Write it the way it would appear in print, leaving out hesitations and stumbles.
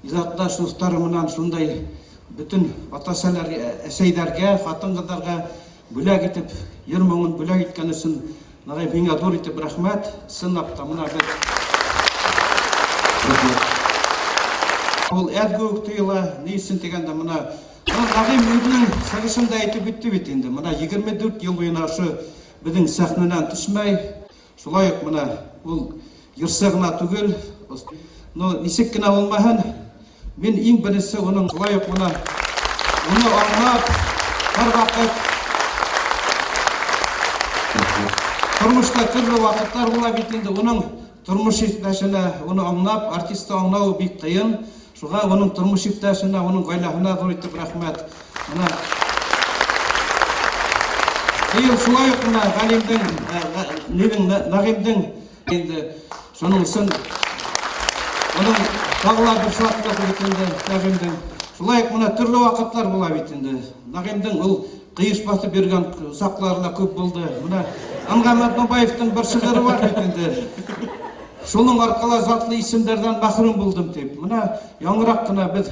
изатташлықтары менен шундай бүтін әсәйләргә, хатын-кыздарға бүләк итеп, ер моңын бүләк иткән өчен нагай миңа зур итеп рәхмәт. Сынапта мына бер ул әдгүк тыйыла, ни өчен дигәндә мына Нагый үзенең сагышында әйтеп битте бит инде. Мына 24 ел буена шу безнең сәхнәдән төшмәй, шулай ук мына ул йөрсә генә түгел, ничек кенә булмаһын, мен иң беренче уның шулай ук мына уны аңлап, һәрвакыт тормышта төрле вакытлар була бит инде. Уның тормыш иптәшенә уны аңлап, артистны аңлау бик кыен. Шуга уның тормыш иптәшенә, уның гаиләһенә зур итеп рәхмәт. Мына шулай ук мына Галимдин, Нагыймдин инде шуның өчен уның тагыла бер шартлык бит инде Нагыймдин. Шулай ук мына төрле вакытлар була бит инде. Нагыймдин ул кыйыш басып бергән саклары күп булды. Мына Ангамат Мабаевтың бер шигыре бар бит инде. Шуның аркылы затлы исемдердән мәхрүм булдым дип. Мына яңгырак кына без